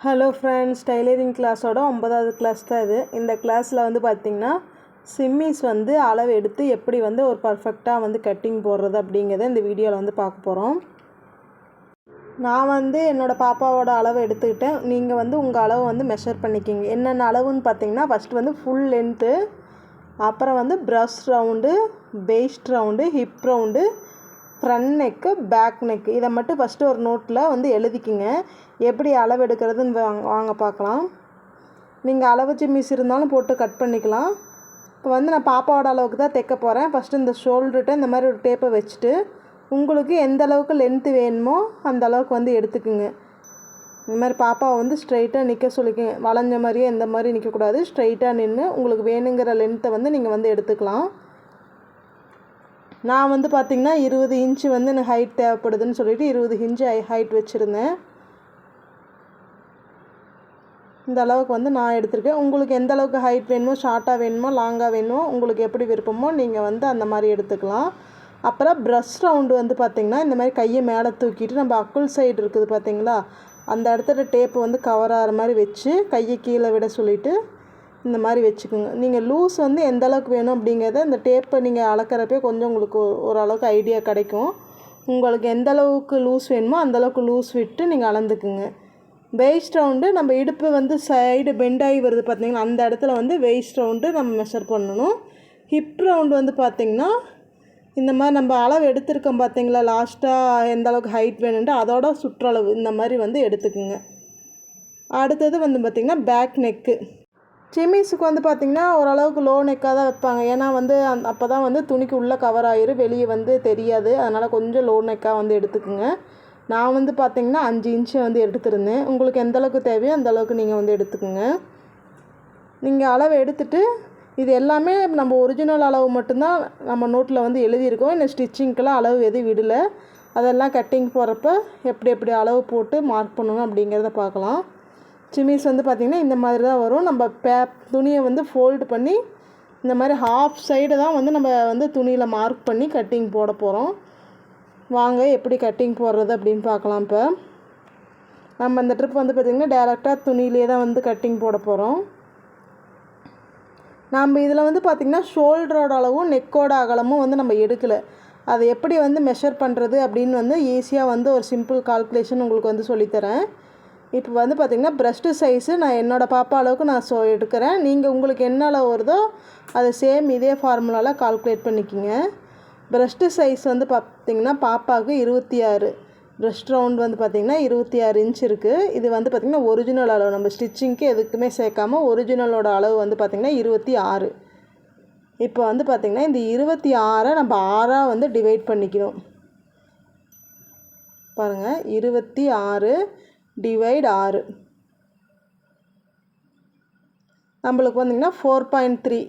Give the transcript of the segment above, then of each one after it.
Hello friends, tailoring கிளாஸோட 9வது class தான் இது. இந்த கிளாஸில் வந்து பார்த்திங்கன்னா சிம்மிஸ் வந்து அளவு எடுத்து எப்படி வந்து ஒரு பர்ஃபெக்டாக வந்து கட்டிங் போடுறது அப்படிங்கிறத இந்த வீடியோவில் வந்து பார்க்க போகிறோம். நான் வந்து என்னோடய பாப்பாவோட அளவு எடுத்துக்கிட்டேன். நீங்கள் வந்து உங்கள் அளவு வந்து மெஷர் பண்ணிக்கிங்க. என்னென்ன அளவுன்னு பார்த்தீங்கன்னா, ஃபஸ்ட்டு வந்து ஃபுல் லென்த்து, அப்புறம் வந்து ப்ரஷ் round, waist round, hip round, front neck, back neck, இதை மட்டும் ஃபஸ்ட்டு ஒரு நோட்டில் வந்து எழுதிக்கிங்க. எப்படி அளவு எடுக்கிறதுன்னு வாங்க பார்க்கலாம். நீங்கள் அளவு சிம்மிஸ் இருந்தாலும் போட்டு கட் பண்ணிக்கலாம். இப்போ வந்து நான் பாப்பாவோட அளவுக்கு தான் தைக்க போகிறேன். ஃபஸ்ட்டு இந்த ஷோல்டர்கிட்ட இந்த மாதிரி ஒரு டேப்பை வச்சுட்டு உங்களுக்கு எந்த அளவுக்கு லென்த்து வேணுமோ அந்த அளவுக்கு வந்து எடுத்துக்குங்க. இந்த மாதிரி பாப்பாவை வந்து ஸ்ட்ரைட்டாக நிற்க சொல்லிக்கங்க. வளைஞ்ச மாதிரியே இந்த மாதிரி நிற்கக்கூடாது. ஸ்ட்ரைட்டாக நின்று உங்களுக்கு வேணுங்கிற லென்த்தை வந்து நீங்கள் வந்து எடுத்துக்கலாம். நான் வந்து பார்த்திங்கன்னா 20 இன்ச்சு வந்து எனக்கு ஹைட் தேவைப்படுதுன்னு சொல்லிவிட்டு 20 இன்ச்சு ஹைட் வச்சுருந்தேன். இந்த அளவுக்கு வந்து நான் எடுத்திருக்கேன். உங்களுக்கு எந்த அளவுக்கு ஹைட் வேணுமோ, ஷார்ட்டாக வேணுமோ, லாங்காக வேணுமோ, உங்களுக்கு எப்படி விருப்பமோ நீங்கள் வந்து அந்த மாதிரி எடுத்துக்கலாம். அப்புறம் ப்ரஷ் ரவுண்டு வந்து பார்த்திங்கன்னா இந்த மாதிரி கையை மேலே தூக்கிட்டு நம்ம அக்குள் சைடு இருக்குது பார்த்திங்களா, அந்த இடத்துல டேப்பு வந்து கவர் ஆகிற மாதிரி வச்சு கையை கீழே விட சொல்லிவிட்டு இந்த மாதிரி வச்சுக்கோங்க. நீங்கள் லூஸ் வந்து எந்த அளவுக்கு வேணும் அப்படிங்கிறத இந்த டேப்பை நீங்கள் அளக்கிறப்பே கொஞ்சம் உங்களுக்கு ஓரளவுக்கு ஐடியா கிடைக்கும். உங்களுக்கு எந்த அளவுக்கு லூஸ் வேணுமோ அந்தளவுக்கு லூஸ் விட்டு நீங்கள் அளந்துக்குங்க. வெயிஸ்ட் ரவுண்டு நம்ம இடுப்பு வந்து சைடு பெண்டாகி வருது பார்த்திங்கன்னா, அந்த இடத்துல வந்து வெயிஸ்ட் ரவுண்டு நம்ம மெஷர் பண்ணணும். ஹிப் ரவுண்டு வந்து பார்த்திங்கன்னா இந்த மாதிரி நம்ம அளவு எடுத்துருக்கோம் பார்த்திங்களா, லாஸ்ட்டாக எந்த அளவுக்கு ஹைட் வேணுன்ட்டு அதோட சுற்றளவு இந்த மாதிரி வந்து எடுத்துக்குங்க. அடுத்தது வந்து பார்த்திங்கன்னா பேக் நெக்கு. சிம்மிஸுக்கு வந்து பார்த்திங்கன்னா ஓரளவுக்கு லோ நெக்காக தான் வைப்பாங்க. ஏன்னா வந்து அப்போ தான் வந்து துணிக்கு உள்ளே கவர் ஆகிரும், வெளியே வந்து தெரியாது. அதனால் கொஞ்சம் லோ நெக்காக வந்து எடுத்துக்குங்க. நான் வந்து பார்த்திங்கன்னா 5 இன்ச்சு வந்து எடுத்துருந்தேன். உங்களுக்கு எந்த அளவுக்கு தேவையோ அந்த அளவுக்கு நீங்கள் வந்து எடுத்துக்குங்க. நீங்கள் அளவு எடுத்துகிட்டு இது எல்லாமே நம்ம ஒரிஜினல் அளவு மட்டும்தான் நம்ம நோட்டில் வந்து எழுதியிருக்கோம். இந்த ஸ்டிச்சிங்க்கெலாம் அளவு எதுவும் விடலை. அதெல்லாம் கட்டிங் போகிறப்ப எப்படி அளவு போட்டு மார்க் பண்ணணும் அப்படிங்கிறத பார்க்கலாம். சிம்மிஸ் வந்து பார்த்திங்கன்னா இந்த மாதிரி தான் வரும். நம்ம துணியை வந்து ஃபோல்டு பண்ணி இந்த மாதிரி ஹாஃப் சைடு தான் வந்து நம்ம வந்து துணியில் மார்க் பண்ணி கட்டிங் போட போகிறோம். வாங்க எப்படி கட்டிங் போடுறது அப்படின்னு பார்க்கலாம். இப்போ நம்ம இந்த ட்ரிப் வந்து பார்த்திங்கன்னா டேரெக்டாக துணியிலே தான் வந்து கட்டிங் போட போகிறோம். நம்ம இதில் வந்து பார்த்திங்கன்னா ஷோல்டரோட அளவும் நெக்கோட அகலமும் வந்து நம்ம எடுக்கலை. அதை எப்படி வந்து மெஷர் பண்ணுறது அப்படின்னு வந்து ஈஸியாக வந்து ஒரு சிம்பிள் கால்குலேஷன் உங்களுக்கு வந்து சொல்லித்தரேன். இப்போ வந்து பார்த்திங்கன்னா ப்ரெஸ்ட்டு சைஸு நான் என்னோடய பாப்பா அளவுக்கு நான் எடுக்கிறேன். நீங்கள் உங்களுக்கு என்ன அளவு வருதோ அதை சேம் இதே ஃபார்முலாவில் கால்குலேட் பண்ணிக்கிங்க. ப்ரெஸ்ட்டு சைஸ் வந்து பார்த்திங்கன்னா பாப்பாவுக்கு 26, ப்ரெஸ்ட் ரவுண்ட் வந்து பார்த்திங்கன்னா 26 இன்ச் இருக்குது. இது வந்து பார்த்திங்கன்னா ஒரிஜினல் அளவு, நம்ம ஸ்டிச்சிங்க்கு எதுக்குமே சேர்க்காமல் ஒரிஜினலோட அளவு வந்து பார்த்திங்கன்னா 26. இப்போ வந்து பார்த்திங்கன்னா இந்த 26 நம்ம 6ஆக வந்து டிவைட் பண்ணிக்கணும். பாருங்கள், 26 டிவைட் 6 நம்மளுக்கு வந்திங்கன்னா 4.3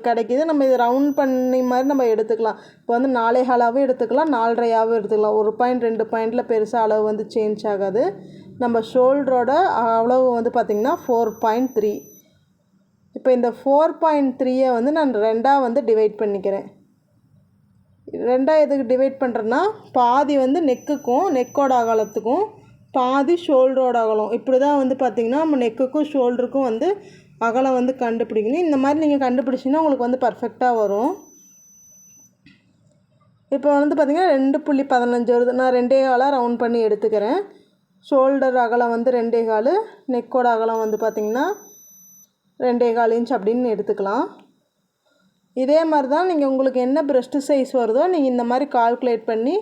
கிடைக்கிது. நம்ம இது ரவுண்ட் பண்ணி மாதிரி நம்ம எடுத்துக்கலாம். இப்போ வந்து 4.25 எடுத்துக்கலாம், 4.5 எடுத்துக்கலாம். 1 பாயிண்ட் 2 பாயிண்டில் பெருசாக அளவு வந்து சேஞ்ச் ஆகாது. நம்ம ஷோல்டரோட அளவு வந்து பார்த்திங்கன்னா 4.3. இப்போ இந்த 4.3 வந்து நான் 2ஆக வந்து டிவைட் பண்ணிக்கிறேன். 2ஆக எதுக்கு டிவைட் பண்ணுறேன்னா, பாதி வந்து நெக்குக்கும் நெக்கோட அகலத்துக்கும், பாதி ஷோல்டரோட அகலம். இப்படி தான் வந்து பார்த்திங்கன்னா நம்ம நெக்குக்கும் ஷோல்டருக்கும் வந்து அகலம் வந்து கண்டுபிடிக்கணும். இந்த மாதிரி நீங்கள் கண்டுபிடிச்சிங்கன்னா உங்களுக்கு வந்து பர்ஃபெக்டாக வரும். இப்போ வந்து பார்த்திங்கன்னா 2.15 வருது. நான் 2.25 ரவுண்ட் பண்ணி எடுத்துக்கிறேன். ஷோல்டர் அகலம் வந்து 2.25, நெக்கோட அகலம் வந்து பார்த்திங்கன்னா 2.25 இன்ச் அப்படின்னு எடுத்துக்கலாம். இதே மாதிரி தான் நீங்கள் உங்களுக்கு என்ன ப்ரெஸ்ட்டு சைஸ் வருதோ நீங்கள் இந்த மாதிரி கால்குலேட் பண்ணி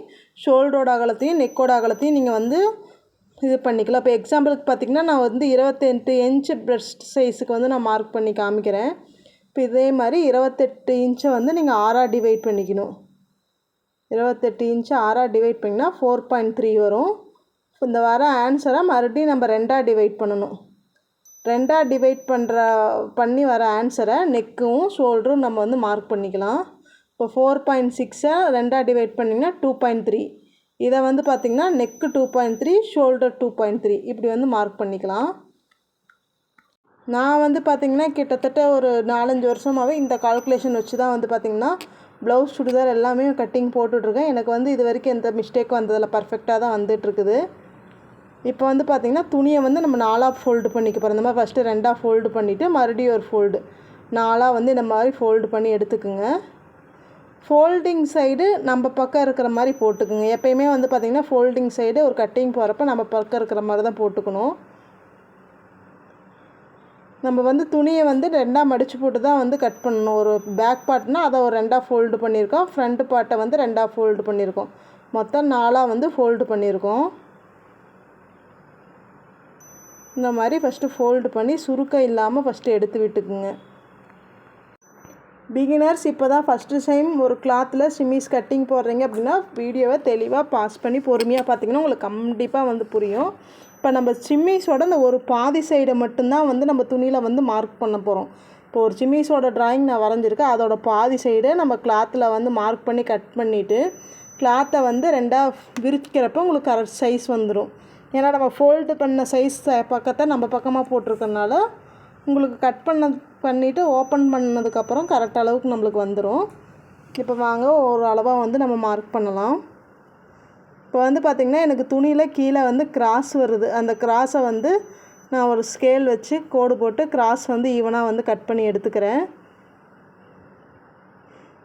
ஷோல்டரோட அகலத்தையும் நெக்கோட அகலத்தையும் நீங்கள் வந்து இது பண்ணிக்கலாம். இப்போ எக்ஸாம்பிளுக்கு பார்த்திங்கன்னா நான் வந்து 28 இன்ச்சு ப்ரெஸ்ட் சைஸுக்கு வந்து நான் மார்க் பண்ணி காமிக்கிறேன். இப்போ இதே மாதிரி 28 இன்ச்சை வந்து நீங்கள் 6ஆக டிவைட் பண்ணிக்கணும். 28 இன்ச்சு 6ஆக டிவைட் பண்ணிங்கன்னா 4.3 வரும். இந்த வர ஆன்சரை மறுபடியும் நம்ம 2ஆக டிவைட் பண்ணணும். 2ஆக டிவைட் பண்ணி வர ஆன்சரை நெக்கும் ஷோல்டரும் நம்ம வந்து மார்க் பண்ணிக்கலாம். இப்போ 4.6ஐ 2ஆக டிவைட் பண்ணிங்கன்னா 2.3. இதை வந்து பார்த்திங்கன்னா நெக்கு 2.3, ஷோல்டர் 2.3 இப்படி வந்து மார்க் பண்ணிக்கலாம். நான் வந்து பார்த்திங்கன்னா கிட்டத்தட்ட ஒரு 4-5 வருஷமாகவே இந்த கால்குலேஷன் வச்சு தான் வந்து பார்த்திங்கன்னா ப்ளவுஸ், சுடிதார் எல்லாமே கட்டிங் போட்டுட்ருக்கேன். எனக்கு வந்து இது வரைக்கும் எந்த மிஸ்டேக்கும் வந்ததில்லை, பர்ஃபெக்டாக தான் வந்துட்டுருக்குது. இப்போ வந்து பார்த்திங்கன்னா துணியை வந்து நம்ம 4ஆக ஃபோல்டு பண்ணிக்க போகிறோம். இந்த மாதிரி ஃபஸ்ட்டு 2ஆக ஃபோல்டு பண்ணிவிட்டு மறுபடியும் ஒரு ஃபோல்டு 4ஆக வந்து இந்த மாதிரி ஃபோல்டு பண்ணி எடுத்துக்குங்க. ஃபோல்டிங் சைடு நம்ம பக்கம் இருக்கிற மாதிரி போட்டுக்குங்க. எப்போயுமே வந்து பார்த்திங்கன்னா ஃபோல்டிங் சைடு ஒரு கட்டிங் போகிறப்ப நம்ம பக்கம் இருக்கிற மாதிரி தான் போட்டுக்கணும். நம்ம வந்து துணியை வந்து 2ஆக மடித்து போட்டு தான் வந்து கட் பண்ணணும். ஒரு பேக் பார்ட்னால் அதை ஒரு 2ஆக ஃபோல்டு பண்ணியிருக்கோம். ஃப்ரண்ட் பார்ட்டை வந்து 2ஆக ஃபோல்டு பண்ணியிருக்கோம். மொத்தம் 4ஆக வந்து ஃபோல்டு பண்ணியிருக்கோம். இந்த மாதிரி ஃபஸ்ட்டு ஃபோல்டு பண்ணி சுருக்கம் இல்லாமல் ஃபஸ்ட்டு எடுத்து விட்டுக்குங்க. பிகினர்ஸ் இப்போ தான் ஃபஸ்ட்டு டைம் ஒரு கிளாத்தில் ஷிம்மிஸ் கட்டிங் போடுறீங்க அப்படின்னா வீடியோவை தெளிவாக பாஸ் பண்ணி பொறுமையாக பார்த்திங்கன்னா உங்களுக்கு கண்டிப்பாக வந்து புரியும். இப்போ நம்ம ஷிம்மிஸோட இந்த ஒரு பாதி சைடை மட்டும்தான் வந்து நம்ம துணியில் வந்து மார்க் பண்ண போகிறோம். இப்போ ஒரு ஷிம்மிஸோட ட்ராயிங் நான் வரைஞ்சிருக்கேன். அதோட பாதி சைடை நம்ம கிளாத்தில் வந்து மார்க் பண்ணி கட் பண்ணிவிட்டு கிளாத்தை வந்து 2ஆக விரிக்கிறப்ப உங்களுக்கு கரெக்ட் சைஸ் வந்துடும். ஏன்னா நம்ம ஃபோல்டு பண்ண சைஸ் பக்கத்தை நம்ம பக்கமாக போட்டிருக்கனால உங்களுக்கு கட் பண்ணிவிட்டு ஓப்பன் பண்ணதுக்கப்புறம் கரெக்ட் அளவுக்கு நம்மளுக்கு வந்துடும். இப்போ வாங்க ஒரு அளவாக வந்து நம்ம மார்க் பண்ணலாம். இப்போ வந்து பார்த்திங்கன்னா எனக்கு துணியில் கீழே வந்து கிராஸ் வருது. அந்த கிராஸை வந்து நான் ஒரு ஸ்கேல் வச்சு கோடு போட்டு கிராஸ் வந்து ஈவனாக வந்து கட் பண்ணி எடுத்துக்கிறேன்.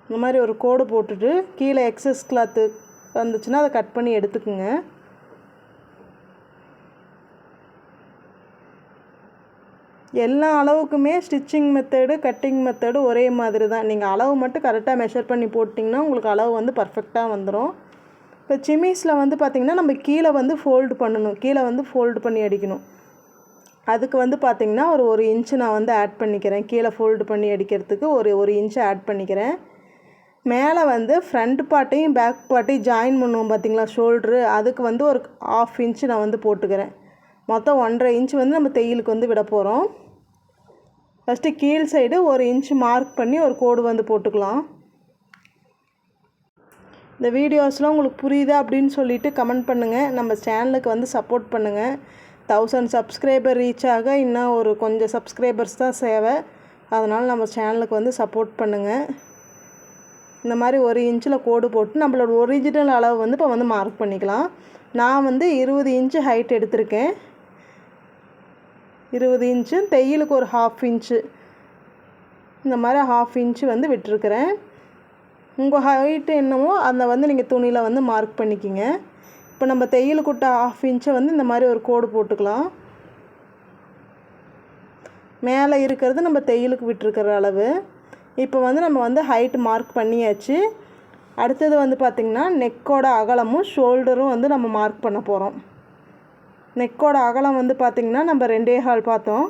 இந்த மாதிரி ஒரு கோடு போட்டுட்டு கீழே எக்ஸஸ் கிளாத்து வந்துச்சுன்னா அதை கட் பண்ணி எடுத்துக்குங்க. எல்லா அளவுக்குமே ஸ்டிச்சிங் மெத்தடு கட்டிங் மெத்தடு ஒரே மாதிரி தான். நீங்கள் அளவு மட்டும் கரெக்டாக மெஷர் பண்ணி போட்டிங்கன்னா உங்களுக்கு அளவு வந்து பர்ஃபெக்டாக வந்துடும். இப்போ ஷிம்மிஸில் வந்து பார்த்திங்கன்னா நம்ம கீழே வந்து ஃபோல்டு பண்ணணும். கீழே வந்து ஃபோல்டு பண்ணி அடிக்கணும். அதுக்கு வந்து பார்த்திங்கன்னா ஒரு இன்ச்சு நான் வந்து ஆட் பண்ணிக்கிறேன். கீழே ஃபோல்டு பண்ணி அடிக்கிறதுக்கு ஒரு இன்ச்சு ஆட் பண்ணிக்கிறேன். மேலே வந்து ஃப்ரண்ட் பார்ட்டையும் பேக் பார்ட்டையும் ஜாயின் பண்ணுவோம் பார்த்திங்களா ஷோல்ட்ரு, அதுக்கு வந்து ஒரு 1/2 இன்ச்சு நான் வந்து போட்டுக்கிறேன். மொத்தம் 1.5 இன்ச்சு வந்து நம்ம தையலுக்கு வந்து விட போகிறோம். ஃபஸ்ட்டு கீழ் சைடு 1 இன்ச்சு மார்க் பண்ணி ஒரு கோடு வந்து போட்டுக்கலாம். இந்த வீடியோஸ்லாம் உங்களுக்கு புரியுதா அப்படின்னு சொல்லிவிட்டு கமெண்ட் பண்ணுங்கள். நம்ம சேனலுக்கு வந்து சப்போர்ட் பண்ணுங்கள். 1000 சப்ஸ்கிரைபர் ரீச் ஆக இன்னும் ஒரு கொஞ்சம் சப்ஸ்கிரைபர்ஸ் தான் சேவை. அதனால் நம்ம சேனலுக்கு வந்து சப்போர்ட் பண்ணுங்கள். இந்த மாதிரி 1 இன்ச்சில் கோடு போட்டு நம்மளோட ஒரிஜினல் அளவு வந்து இப்போ வந்து மார்க் பண்ணிக்கலாம். நான் வந்து 20 இன்ச்சு ஹைட் எடுத்திருக்கேன். 20 இன்ச்சு தையலுக்கு ஒரு 1/2 இன்ச்சு இந்த மாதிரி 1/2 இன்ச்சு வந்து விட்டுருக்குறேன். உங்கள் ஹைட்டு என்னமோ அதை வந்து நீங்கள் துணியில் வந்து மார்க் பண்ணிக்கிங்க. இப்போ நம்ம தையலுக்கு விட்ட 1/2 இன்ச்சை வந்து இந்த மாதிரி ஒரு கோடு போட்டுக்கலாம். மேலே இருக்கிறது நம்ம தையலுக்கு விட்டுருக்கிற அளவு. இப்போ வந்து நம்ம வந்து ஹைட் மார்க் பண்ணியாச்சு. அடுத்தது வந்து பார்த்திங்கன்னா நெக்கோட அகலமும் ஷோல்டரும் வந்து நம்ம மார்க் பண்ண போகிறோம். நெக்கோட அகலம் வந்து பார்த்திங்கன்னா நம்ம 2.25 பார்த்தோம்.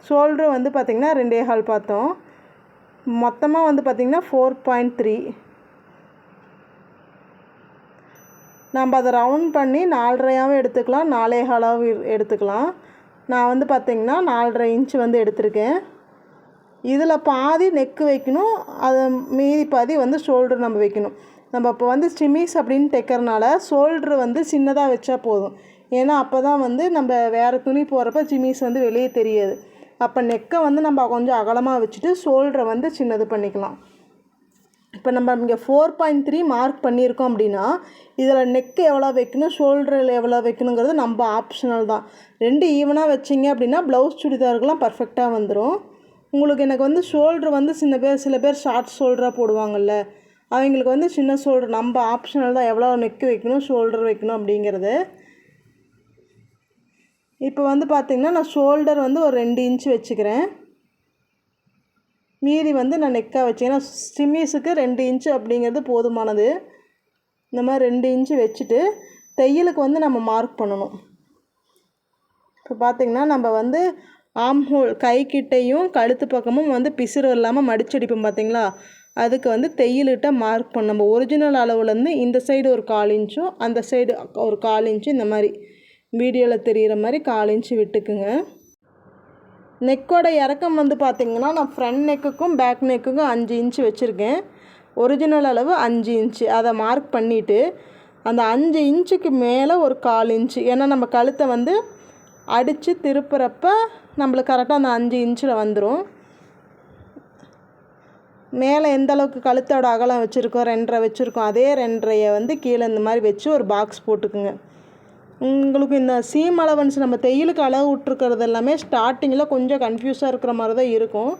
ஷோல்டரு வந்து பார்த்திங்கன்னா 2.25 பார்த்தோம். மொத்தமாக வந்து பார்த்திங்கன்னா 4.3. நம்ம அதை ரவுண்ட் பண்ணி 4.5 எடுத்துக்கலாம், 4.25 எடுத்துக்கலாம். நான் வந்து பார்த்திங்கன்னா 4.5 இன்ச்சு வந்து எடுத்திருக்கேன். இதில் பாதி நெக்கு வைக்கணும், அதை மீதி பாதி வந்து ஷோல்டர் நம்ம வைக்கணும். நம்ம இப்போ வந்து ஷிம்மிஸ் அப்படின்னு தைக்கிறனால ஷோல்ட்ரு வந்து சின்னதாக வச்சா போதும். ஏன்னா அப்போ தான் வந்து நம்ம வேறு துணி போடுறப்ப ஷிம்மிஸ் வந்து வெளியே தெரியாது. அப்போ நெக்கை வந்து நம்ம கொஞ்சம் அகலமாக வச்சுட்டு ஷோல்டரை வந்து சின்னது பண்ணிக்கலாம். இப்போ நம்ம இங்கே 4.3 மார்க் பண்ணியிருக்கோம் அப்படின்னா இதில் நெக்கு எவ்வளோ வைக்கணும், ஷோல்டரில் எவ்வளோ வைக்கணுங்கிறது நம்ம ஆப்ஷனல் தான். 2 ஈவனாக வச்சிங்க அப்படின்னா ப்ளவுஸ் சுடிதாருக்கெலாம் பர்ஃபெக்டாக வந்துடும். உங்களுக்கு எனக்கு வந்து ஷோல்ட்ரு வந்து சில பேர் ஷார்ட் ஷோல்டராக போடுவாங்கள்ல, அவங்களுக்கு வந்து சின்ன ஷோல்டர் நம்ம ஆப்ஷனல் தான் எவ்வளோ நெக்கு வைக்கணும் ஷோல்டர் வைக்கணும் அப்படிங்கிறது. இப்போ வந்து பார்த்திங்கன்னா நான் ஷோல்டர் வந்து ஒரு 2 இன்ச்சு வச்சுக்கிறேன். மீதி வந்து நான் நெக்காக வச்சுக்கிறேன். ஏன்னா ஷிம்மிஸுக்கு 2 இன்ச்சு அப்படிங்கிறது போதுமானது. இந்த மாதிரி 2 இன்ச்சு வச்சுட்டு தையலுக்கு வந்து நம்ம மார்க் பண்ணணும். இப்போ பார்த்திங்கன்னா நம்ம வந்து ஆம் ஹோல் கைக்கிட்டையும் கழுத்து பக்கமும் வந்து பிசுறு இல்லாமல் மடிச்சடிப்போம் பார்த்திங்களா, அதுக்கு வந்து தையல்கிட்ட மார்க் பண்ண நம்ம ஒரிஜினல் அளவுலேருந்து இந்த சைடு ஒரு 1/4 இன்ச்சும் அந்த சைடு ஒரு 1/4 இன்ச்சு இந்த மாதிரி வீடியோவில் தெரிகிற மாதிரி 1/4 இன்ச்சு விட்டுக்குங்க. நெக்கோட இறக்கம் வந்து பார்த்திங்கன்னா நான் ஃப்ரண்ட் நெக்குக்கும் பேக் நெக்குக்கும் 5 இன்ச்சு வச்சுருக்கேன். ஒரிஜினல் அளவு 5 இன்ச்சு. அதை மார்க் பண்ணிவிட்டு அந்த 5 இன்ச்சுக்கு மேலே ஒரு 1/4 இன்ச்சு, ஏன்னா நம்ம கழுத்தை வந்து அடித்து திருப்புறப்ப நம்மளுக்கு கரெக்டாக அந்த 5 இன்ச்சில் வந்துடும். மேலே எந்த அளவுக்கு கழுத்தோட அகலம் வச்சுருக்கோம் 2.5 வச்சுருக்கோம், அதே 2.5 வந்து கீழே இந்த மாதிரி வச்சு ஒரு பாக்ஸ் போட்டுக்குங்க. உங்களுக்கு இந்த சீம் அலவன்ஸ் நம்ம தையலுக்கு அளவு விட்ருக்கிறது எல்லாமே ஸ்டார்டிங்கில் கொஞ்சம் கன்ஃபியூஸாக இருக்கிற மாதிரி தான் இருக்கும்.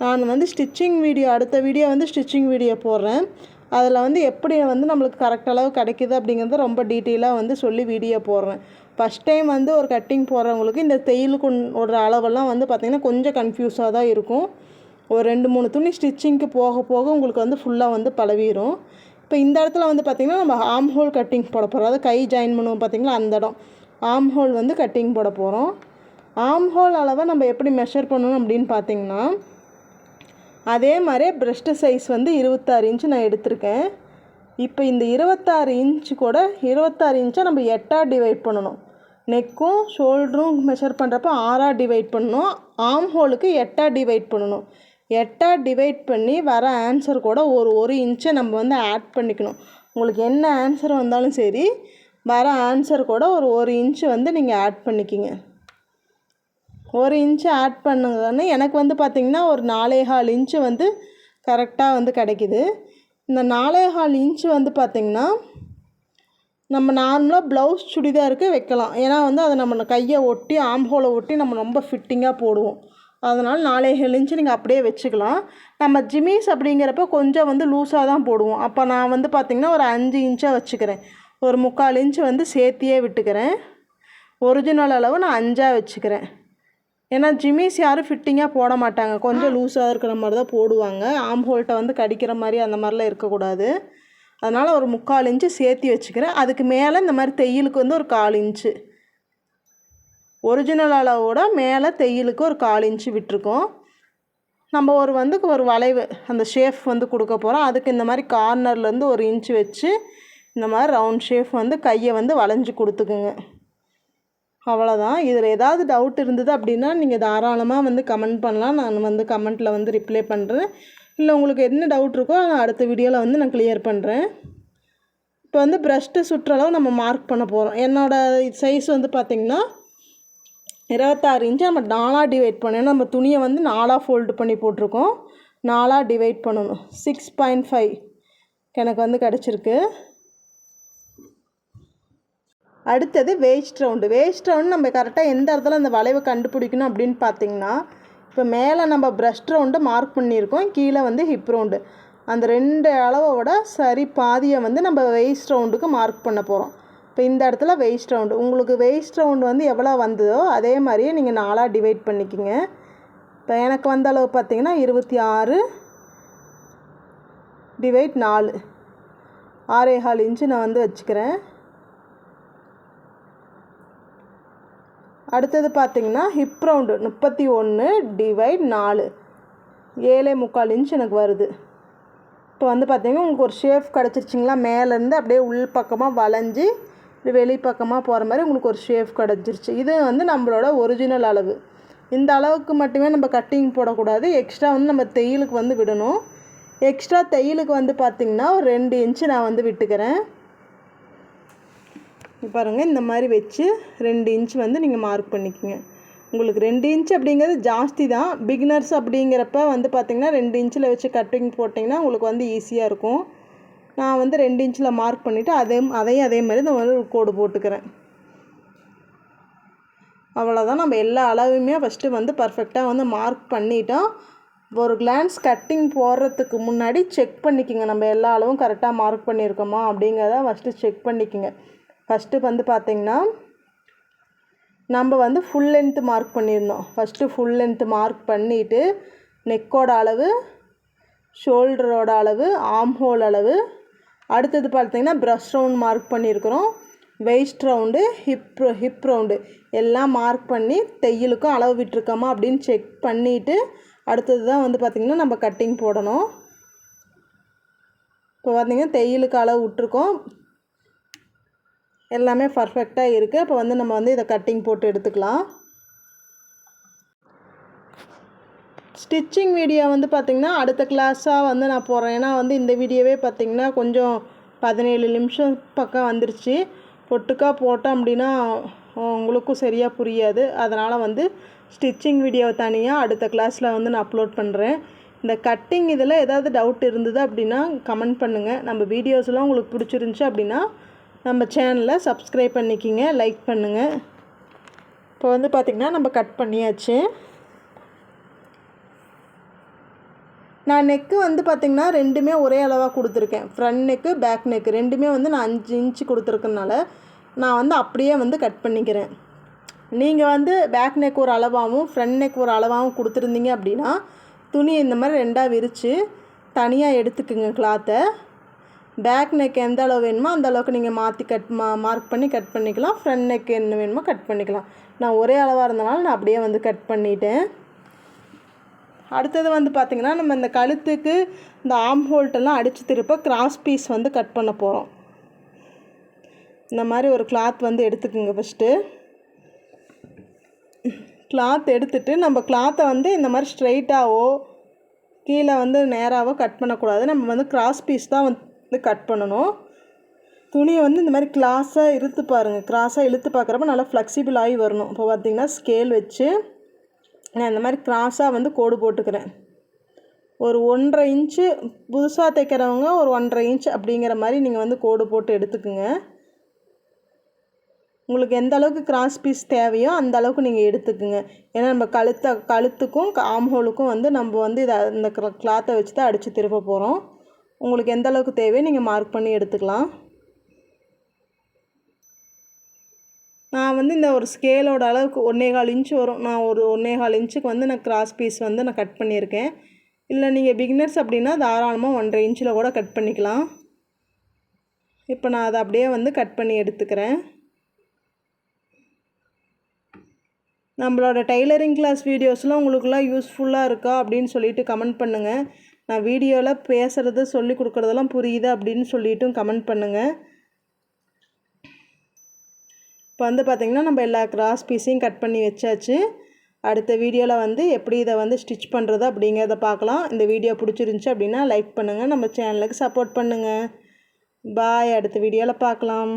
நான் வந்து ஸ்டிச்சிங் வீடியோ அடுத்த வீடியோ வந்து ஸ்டிச்சிங் வீடியோ போடுறேன். அதில் வந்து எப்படி வந்து நம்மளுக்கு கரெக்ட் அளவு கிடைக்கிது அப்படிங்கிறத ரொம்ப டீட்டெயிலாக வந்து சொல்லி வீடியோ போடுறேன். ஃபஸ்ட் டைம் வந்து ஒரு கட்டிங் போடுறவங்களுக்கு இந்த தையலுக்கு ஒரு அளவெல்லாம் வந்து பார்த்திங்கன்னா கொஞ்சம் கன்ஃபியூஸாக தான் இருக்கும். ஒரு 2-3 துணி ஸ்டிச்சிங்க்கு போக போக உங்களுக்கு வந்து ஃபுல்லாக வந்து பழவிடும். இப்போ இந்த இடத்துல வந்து பார்த்திங்கன்னா நம்ம ஆம் ஹோல் கட்டிங் போட போகிறோம். அதாவது கை ஜாயின் பண்ணுவோம் பார்த்திங்களா, அந்த இடம் ஆம் ஹோல் வந்து கட்டிங் போட போகிறோம். ஆம் ஹோல் அளவை நம்ம எப்படி மெஷர் பண்ணணும் அப்படின்னு பார்த்திங்கன்னா, அதே மாதிரியே ப்ரெஸ்ட்டு சைஸ் வந்து 26 இன்ச்சு நான் எடுத்திருக்கேன். இப்போ இந்த 26 இன்ச்சு கூட 26 இன்ச்சை நம்ம 8ஆக டிவைட் பண்ணணும். நெக்கும் ஷோல்டரும் மெஷர் பண்ணுறப்ப 6ஆக டிவைட் பண்ணணும். ஆம் ஹோலுக்கு 8ஆக டிவைட் பண்ணணும். 8ஆக டிவைட் பண்ணி வர ஆன்சர் கூட ஒரு இன்ச்சை நம்ம வந்து ஆட் பண்ணிக்கணும். உங்களுக்கு என்ன ஆன்சர் வந்தாலும் சரி, வர ஆன்சர் கூட ஒரு இன்ச்சு வந்து நீங்கள் ஆட் பண்ணிக்கிங்க. 1 இன்ச்சு ஆட் பண்ணுங்கன்னு எனக்கு வந்து பார்த்திங்கன்னா ஒரு 4.25 இன்ச்சு வந்து கரெக்டாக வந்து கிடைக்கிது. இந்த 4.25 இன்ச்சு வந்து பார்த்திங்கன்னா நம்ம நார்மலாக ப்ளவுஸ் சுடிதாருக்கு வைக்கலாம். ஏன்னா வந்து அதை நம்ம கையை ஒட்டி ஆம்ஹோலை ஒட்டி நம்ம ரொம்ப ஃபிட்டிங்காக போடுவோம். அதனால் 4.25 இன்ச்சு நீங்கள் அப்படியே வச்சுக்கலாம். நம்ம ஜிமிஸ் அப்படிங்கிறப்ப கொஞ்சம் வந்து லூஸாக தான் போடுவோம். அப்போ நான் வந்து பார்த்திங்கன்னா ஒரு 5 இன்ச்சாக வச்சுக்கிறேன். ஒரு 3/4 இன்ச்சு வந்து சேர்த்தியே விட்டுக்கிறேன். ஒரிஜினல் அளவு நான் 5ஆக வச்சுக்கிறேன். ஏன்னா ஜிமிஸ் யாரும் ஃபிட்டிங்காக போட மாட்டாங்க, கொஞ்சம் லூஸாக இருக்கிற மாதிரி தான் போடுவாங்க. ஆம்ஹோல்கிட்ட வந்து கடிக்கிற மாதிரி அந்த மாதிரிலாம் இருக்கக்கூடாது. அதனால் ஒரு 3/4 இன்ச்சு சேர்த்தி வச்சுக்கிறேன். அதுக்கு மேலே இந்த மாதிரி தையலுக்கு வந்து ஒரு 1/4 இன்ச்சு, ஒரிஜினல் அளவோட மேலே தையலுக்கு ஒரு 1/4 இன்ச்சு விட்டுருக்கோம். நம்ம ஒரு வளைவு அந்த ஷேப் வந்து கொடுக்க போகிறோம். அதுக்கு இந்த மாதிரி கார்னர்லேருந்து 1 இன்ச்சு வச்சு இந்த மாதிரி ரவுண்ட் ஷேப் வந்து கையை வந்து வளைஞ்சி கொடுத்துக்குங்க. அவ்வளோதான். இதில் ஏதாவது டவுட் இருந்தது அப்படின்னா நீங்கள் தாராளமாக வந்து கமெண்ட் பண்ணலாம். நான் வந்து கமெண்ட்டில் வந்து ரிப்ளை பண்ணுறேன். இல்லை உங்களுக்கு என்ன டவுட் இருக்கோ நான் அடுத்த வீடியோவில் வந்து நான் கிளியர் பண்ணுறேன். இப்போ வந்து ப்ரெஸ்ட்டு சுற்றளவு நம்ம மார்க் பண்ண போகிறோம். என்னோடய சைஸ் வந்து பார்த்திங்கன்னா 26 இன்ச்சு நம்ம 4ஆக டிவைட் பண்ணணும். நம்ம துணியை வந்து 4ஆக ஃபோல்டு பண்ணி போட்டிருக்கோம். 4ஆக டிவைட் பண்ணணும். 6.5 எனக்கு வந்து கிடச்சிருக்கு. அடுத்தது வேஸ்ட் ரவுண்டு. வேஸ்ட் ரவுண்டு நம்ம கரெக்டாக எந்த இடத்துல அந்த வளைவை கண்டுபிடிக்கணும் அப்படின்னு பார்த்திங்கன்னா, இப்போ மேலே நம்ம ப்ரெஸ்ட் ரவுண்டு மார்க் பண்ணியிருக்கோம், கீழே வந்து ஹிப் ரவுண்டு. அந்த 2 அளவோட சரி பாதியை வந்து நம்ம வேஸ்ட் ரவுண்டுக்கு மார்க் பண்ண போகிறோம். இப்போ இந்த இடத்துல வேஸ்ட் ரவுண்டு, உங்களுக்கு வேஸ்ட் ரவுண்டு வந்து எவ்வளோ வந்ததோ அதே மாதிரியே நீங்கள் 4ஆக டிவைட் பண்ணிக்கிங்க. இப்போ எனக்கு வந்த அளவு பார்த்திங்கன்னா 26 டிவைட் 4, 6.25 இன்ச்சு நான் வந்து வச்சுக்கிறேன். அடுத்தது பார்த்திங்கன்னா ஹிப் ரவுண்டு 31 டிவைட் 4, 7.25 இன்ச் எனக்கு வருது. இப்போ வந்து பார்த்திங்கன்னா உங்களுக்கு ஒரு ஷேப் கிடச்சிருச்சிங்களா, மேலேருந்து அப்படியே உள் பக்கமாக வளைஞ்சி வெளி பக்கமாக போகிற மாதிரி உங்களுக்கு ஒரு ஷேப் கிடச்சிருச்சு. இது வந்து நம்மளோட ஒரிஜினல் அளவு. இந்த அளவுக்கு மட்டுமே நம்ம கட்டிங் போடக்கூடாது, எக்ஸ்ட்ரா வந்து நம்ம தையலுக்கு வந்து விடணும். எக்ஸ்ட்ரா தையலுக்கு வந்து பார்த்திங்கன்னா ஒரு 2 இன்ச்சு நான் வந்து விட்டுக்கிறேன். பாருங்கள், இந்த மாதிரி வச்சு 2 இன்ச் வந்து நீங்கள் மார்க் பண்ணிக்கோங்க. உங்களுக்கு 2 இன்ச் அப்படிங்கிறது ஜாஸ்தி தான். பிகினர்ஸ் அப்படிங்கிறப்ப வந்து பார்த்திங்கன்னா 2 இன்ச்சில் வச்சு கட்டிங் போட்டிங்கன்னா உங்களுக்கு வந்து ஈஸியாக இருக்கும். நான் வந்து 2 இன்ச்சில் மார்க் பண்ணிவிட்டு அதையும் அதே மாதிரி நான் வந்து ஒரு கோடு போட்டுக்கிறேன். அவ்வளோதான். நம்ம எல்லா அளவுமே ஃபஸ்ட்டு வந்து பர்ஃபெக்டாக வந்து மார்க் பண்ணிட்டோம். ஒரு கிளான்ஸ் கட்டிங் போடுறதுக்கு முன்னாடி செக் பண்ணிக்கோங்க, நம்ம எல்லா அளவும் கரெக்டாக மார்க் பண்ணியிருக்கோமா அப்படிங்கிறத ஃபஸ்ட்டு செக் பண்ணிக்கோங்க. ஃபஸ்ட்டு வந்து பார்த்திங்கன்னா நம்ம வந்து ஃபுல் லென்த்து மார்க் பண்ணியிருந்தோம். ஃபஸ்ட்டு ஃபுல் லென்த்து மார்க் பண்ணிவிட்டு நெக்கோட அளவு, ஷோல்டரோட அளவு, ஆம் ஹோல் அளவு, அடுத்தது பார்த்திங்கன்னா ப்ரஷ் ரவுண்ட் மார்க் பண்ணியிருக்கிறோம், வெயிஸ்ட் ரவுண்டு, ஹிப் ரவுண்டு எல்லாம் மார்க் பண்ணி தையலுக்கும் அளவு விட்டுருக்கோமா அப்படின்னு செக் பண்ணிவிட்டு அடுத்தது தான் வந்து பார்த்திங்கன்னா நம்ம கட்டிங் போடணும். இப்போ பார்த்திங்கன்னா தையலுக்கு அளவு விட்டுருக்கோம், எல்லாமே பர்ஃபெக்டாக இருக்குது. இப்போ வந்து நம்ம வந்து இதை கட்டிங் போட்டு எடுத்துக்கலாம். ஸ்டிச்சிங் வீடியோ வந்து பார்த்திங்கன்னா அடுத்த கிளாஸாக வந்து நான் போடுறேன். ஏன்னா வந்து இந்த வீடியோவே பார்த்திங்கன்னா கொஞ்சம் 17 நிமிஷம் பக்கம் வந்துருச்சு. ஒட்டுக்காக போட்டோம் அப்படின்னா உங்களுக்கும் சரியாக புரியாது. அதனால் வந்து ஸ்டிச்சிங் வீடியோவை தனியாக அடுத்த கிளாஸில் வந்து நான் அப்லோட் பண்ணுறேன். இந்த கட்டிங் இதில் ஏதாவது டவுட் இருந்தது அப்படின்னா கமெண்ட் பண்ணுங்கள். நம்ம வீடியோஸ்லாம் உங்களுக்கு பிடிச்சிருந்துச்சி அப்படின்னா நம்ம சேனலை சப்ஸ்கிரைப் பண்ணிக்கிங்க, லைக் பண்ணுங்கள். இப்போ வந்து பார்த்திங்கன்னா நம்ம கட் பண்ணியாச்சு. நான் நெக்கு வந்து பார்த்திங்கன்னா ரெண்டுமே ஒரே அளவாக கொடுத்துருக்கேன். ஃப்ரண்ட் நெக்கு, பேக் நெக்கு ரெண்டுமே வந்து நான் 5 இன்ச்சு கொடுத்துருக்கனால நான் வந்து அப்படியே வந்து கட் பண்ணிக்கிறேன். நீங்கள் வந்து பேக் நெக் ஒரு அளவாகவும் ஃப்ரண்ட் நெக் ஒரு அளவாகவும் கொடுத்துருந்தீங்க அப்படின்னா துணி இந்த மாதிரி 2ஆக விரித்து தனியாக எடுத்துக்குங்க கிளாத்தை. பேக் நெக் எந்த அளவு வேணுமோ அந்த அளவுக்கு நீங்கள் மாற்றி மார்க் பண்ணி கட் பண்ணிக்கலாம். ஃப்ரண்ட் நெக் என்ன வேணுமோ கட் பண்ணிக்கலாம். நான் ஒரே அளவாக இருந்தனால நான் அப்படியே வந்து கட் பண்ணிட்டேன். அடுத்தது வந்து பார்த்திங்கன்னா நம்ம இந்த கழுத்துக்கு இந்த ஆர்ம் ஹோல்ட்டெல்லாம் அடித்து திருப்ப கிராஸ் பீஸ் வந்து கட் பண்ண போகிறோம். இந்த மாதிரி ஒரு கிளாத் வந்து எடுத்துக்குங்க. ஃபஸ்ட்டு கிளாத் எடுத்துகிட்டு நம்ம கிளாத்தை வந்து இந்த மாதிரி ஸ்ட்ரைட்டாகவோ கீழே வந்து நேராகவோ கட் பண்ணக்கூடாது. நம்ம வந்து கிராஸ் பீஸ் தான் வந்து கட் பண்ணணும். துணியை வந்து இந்த மாதிரி கிராஸாக இழுத்து பாருங்கள். கிராஸாக இழுத்து பார்க்குறப்ப நல்லா ஃப்ளெக்சிபிள் ஆகி வரணும். இப்போ பார்த்திங்கன்னா ஸ்கேல் வச்சு நான் இந்த மாதிரி கிராஸாக வந்து கோடு போட்டுக்கிறேன். ஒரு 1.5 இன்ச்சு புதுசாக தைக்கிறவங்க ஒரு 1.5 இன்ச் அப்படிங்கிற மாதிரி நீங்கள் வந்து கோடு போட்டு எடுத்துக்குங்க. உங்களுக்கு எந்த அளவுக்கு கிராஸ் பீஸ் தேவையோ அந்த அளவுக்கு நீங்கள் எடுத்துக்குங்க. ஏன்னா நம்ம கழுத்துக்கும் ஆர்ம் ஹோலுக்கும் வந்து நம்ம வந்து இந்த கிளாத்தை வச்சு தான் அடித்து திருப்ப போகிறோம். உங்களுக்கு எந்த அளவுக்கு தேவையோ நீங்கள் மார்க் பண்ணி எடுத்துக்கலாம். நான் வந்து இந்த ஒரு ஸ்கேலோட அளவுக்கு 1.25 இன்ச்சு வரும். நான் ஒரு 1.25 இன்ச்சுக்கு வந்து நான் கிராஸ் பீஸ் வந்து நான் கட் பண்ணியிருக்கேன். இல்லை நீங்கள் பிகினர்ஸ் அப்படின்னா தாராளமாக 1.5 இன்ச்சில் கூட கட் பண்ணிக்கலாம். இப்போ நான் அதை அப்படியே வந்து கட் பண்ணி எடுத்துக்கிறேன். நம்மளோட டைலரிங் கிளாஸ் வீடியோஸ்லாம் உங்களுக்குலாம் யூஸ்ஃபுல்லாக இருக்கா அப்படின்னு சொல்லிட்டு கமெண்ட் பண்ணுங்கள். நான் வீடியோவில் பேசுகிறது சொல்லி கொடுக்குறதெல்லாம் புரியுது அப்படின்னு சொல்லிட்டும் கமெண்ட் பண்ணுங்கள். இப்போ வந்து பார்த்திங்கன்னா நம்ம எல்லா கிராஸ் பீஸையும் கட் பண்ணி வச்சாச்சு. அடுத்த வீடியோவில் வந்து எப்படி இதை வந்து ஸ்டிச் பண்ணுறது அப்படிங்கிறத பார்க்கலாம். இந்த வீடியோ பிடிச்சிருந்துச்சி அப்படின்னா லைக் பண்ணுங்கள், நம்ம சேனலுக்கு சப்போர்ட் பண்ணுங்கள். பாய். அடுத்த வீடியோவில் பார்க்கலாம்.